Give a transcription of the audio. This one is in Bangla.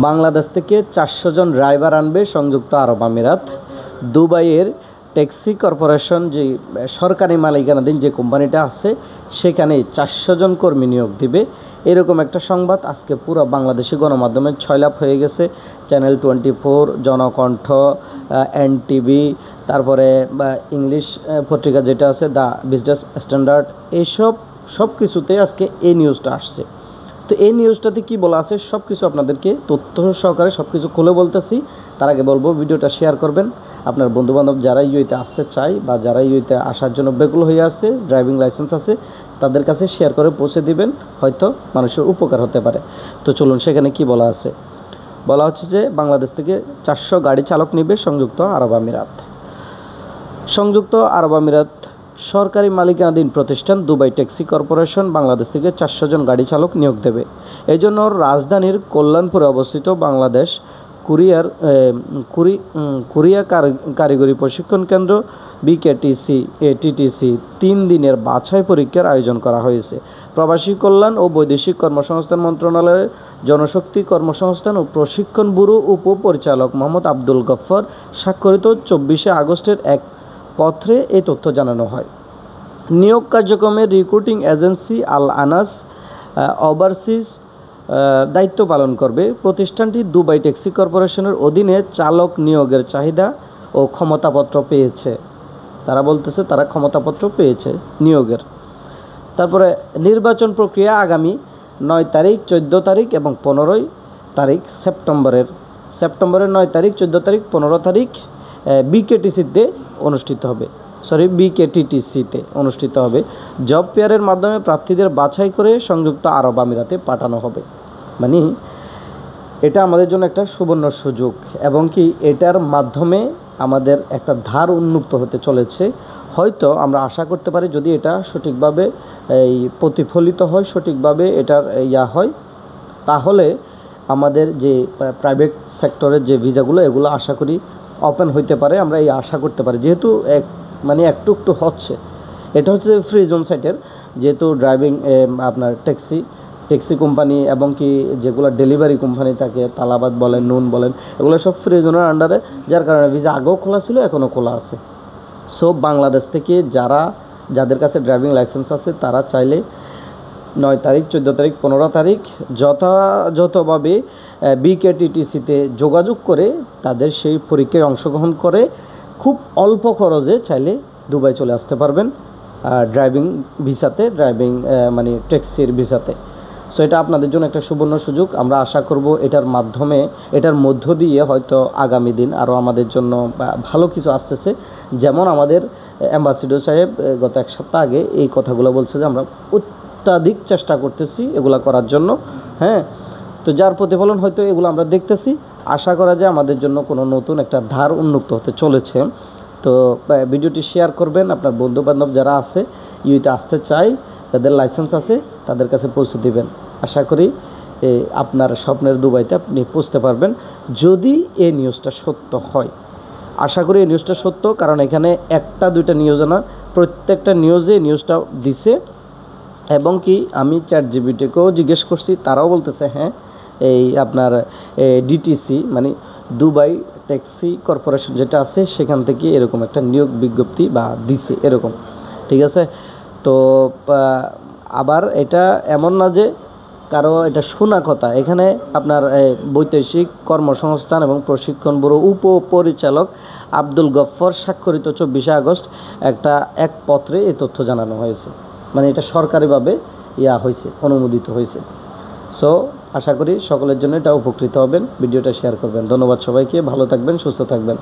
বাংলাদেশ থেকে 400 জন ড্রাইভার আনবে সংযুক্ত আরব আমিরাত। দুবাইয়ের ট্যাক্সি কর্পোরেশন যে সরকারি মালিকানাধীন যে কোম্পানিটা আছে সেখানে 400 জন কর্মী নিয়োগ দিবে, এরকম একটা সংবাদ আজকে পুরো বাংলাদেশি গণমাধ্যমে ছয়লাভ হয়ে গেছে। চ্যানেল 24, জনকণ্ঠ, এনটিভি, তারপরে ইংলিশ পত্রিকা যেটা আছে দ্য বিজনেস স্ট্যান্ডার্ড, এইসব সব কিছুতে আজকে এই নিউজটা আসছে। তো এই নিউজটাতে কি বলা আছে সব কিছু আপনাদেরকে তথ্য সহকারে সব কিছু খুলে বলতেছি। তার আগে বলবো ভিডিওটা শেয়ার করবেন। আপনার বন্ধুবান্ধব যারা ইউএতে আসতে চায় বা যারা ইউএতে আসার জন্য বেকুল হয়ে আছে, ড্রাইভিং লাইসেন্স আছে, তাদের কাছে শেয়ার করে পৌঁছে দিবেন, হয়তো মানুষের উপকার হতে পারে। তো চলুন সেখানে কি বলা আছে। বলা হচ্ছে যে বাংলাদেশ থেকে 400 গাড়ি চালক নেবে সংযুক্ত আরব আমিরাত। সংযুক্ত আরব আমিরাত সরকারি মালিকানাধীন প্রতিষ্ঠান দুবাই ট্যাক্সি কর্পোরেশন বাংলাদেশ থেকে 400 জন গাড়ি চালক নিয়োগ দেবে। এই জন্য রাজধানীর কল্যাণপুরে অবস্থিত বাংলাদেশ কুরিয়া কারিগরি প্রশিক্ষণ কেন্দ্র BKTC 3 দিনের বাছাই পরীক্ষার আয়োজন করা হয়েছে। প্রবাসী কল্যাণ ও বৈদেশিক কর্মসংস্থান মন্ত্রণালয়ের জনশক্তি কর্মসংস্থান ও প্রশিক্ষণ ব্যুরো উপপরিচালক মোহাম্মদ আব্দুল গফফর স্বাক্ষরিত 24 আগস্টের এক পত্রে এই তথ্য জানানো হয়। নিয়োগ কার্যক্রমে রিক্রুটিং এজেন্সি আল আনাস ওভারসিজ দায়িত্ব পালন করবে। প্রতিষ্ঠানটি দুবাই ট্যাক্সি কর্পোরেশনের অধীনে চালক নিয়োগের চাহিদা ও ক্ষমতাপত্র পেয়েছে। তারা বলতেছে তারা ক্ষমতাপত্র পেয়েছে নিয়োগের। তারপরে নির্বাচন প্রক্রিয়া আগামী 9 তারিখ, 14 তারিখ এবং 15 তারিখ সেপ্টেম্বরের 9 তারিখ, 14 তারিখ, 15 তারিখ BKTCতে অনুষ্ঠিত হবে। জব ফেয়ারের মাধ্যমে প্রার্থীদের বাছাই করে সংযুক্ত আরব আমিরাতে পাঠানো হবে। মানে এটা আমাদের জন্য একটা সুবর্ণ সুযোগ এবং কি এটার মাধ্যমে আমাদের একটা ধার উন্মুক্ত হতে চলেছে। হয়তো আমরা আশা করতে পারি যদি এটা সঠিকভাবে এই প্রতিফলিত হয়, সঠিকভাবে এটার হয়, তাহলে আমাদের যে প্রাইভেট সেক্টরের যে ভিসাগুলো এগুলো আশা করি ওপেন হইতে পারে, আমরা এই আশা করতে পারি। যেহেতু একটু একটু হচ্ছে, এটা হচ্ছে ফ্রি জোন সাইটের, যেহেতু ড্রাইভিং আপনার ট্যাক্সি কোম্পানি এবং কি যেগুলো ডেলিভারি কোম্পানি থাকে, তালাবাদ বলেন, নুন বলেন, এগুলো সব ফ্রি জোনের আন্ডারে, যার কারণে ভিসা আগেও খোলা ছিল, এখনও খোলা আছে। সো বাংলাদেশ থেকে যাদের কাছে ড্রাইভিং লাইসেন্স আছে তারা চাইলে 9 তারিখ, 14 তারিখ, 15 তারিখ যথাযথভাবে BKTCতে যোগাযোগ করে তাদের সেই পরীক্ষায় অংশগ্রহণ করে খুব অল্প খরচে চাইলে দুবাই চলে আসতে পারবেন ড্রাইভিং ভিসাতে, মানে ট্যাক্সির ভিসাতে। সো এটা আপনাদের জন্য একটা সুবর্ণ সুযোগ। আমরা আশা করব এটার মধ্য দিয়ে হয়তো আগামী দিন আরও আমাদের জন্য ভালো কিছু আসতেছে। যেমন আমাদের অ্যাম্বাসিডর সাহেব গত 1 সপ্তাহ আগে এই কথাগুলো বলছে যে আমরা অত্যাধিক চেষ্টা করতেছি এগুলো করার জন্য। হ্যাঁ, তো যার প্রতিফলন হয়তো এগুলো আমরা দেখতেছি। আশা করা যায় আমাদের জন্য কোনো নতুন একটা ধার উন্মুক্ত হতে চলেছে। তো ভিডিওটি শেয়ার করবেন, আপনার বন্ধুবান্ধব যারা আছে ইউতে আসতে চায়, যাদের লাইসেন্স আছে তাদের কাছে পৌঁছে দিবেন। আশা করি আপনার স্বপ্নের দুবাইতে আপনি পৌঁছতে পারবেন যদি এই নিউজটা সত্য হয়। আশা করি এই নিউজটা সত্য, কারণ এখানে 1-2টা নিউজ না, প্রত্যেকটা নিউজটা দিছে। এবং কি আমি ChatGPTকেও জিজ্ঞেস করছি, তারাও বলতেছে হ্যাঁ, এই আপনার DTC মানে দুবাই ট্যাক্সি কর্পোরেশন যেটা আছে সেখান থেকে এরকম একটা নিয়োগ বিজ্ঞপ্তি দিছে এরকম। ঠিক আছে, তো আবার এটা এমন না যে কারো এটা শোনা কথা। এখানে আপনার বৈদেশিক কর্মসংস্থান এবং প্রশিক্ষণ ব্যুরো উপপরিচালক আব্দুল গফফর স্বাক্ষরিত 24 আগস্ট এক পত্রে এই তথ্য জানানো হয়েছে। মানে এটা সরকারিভাবে অনুমোদিত হয়েছে। সো আশা করি সকলের জন্য এটা উপকৃত হবেন। ভিডিওটা শেয়ার করবেন। ধন্যবাদ সবাইকে, ভালো থাকবেন, সুস্থ থাকবেন।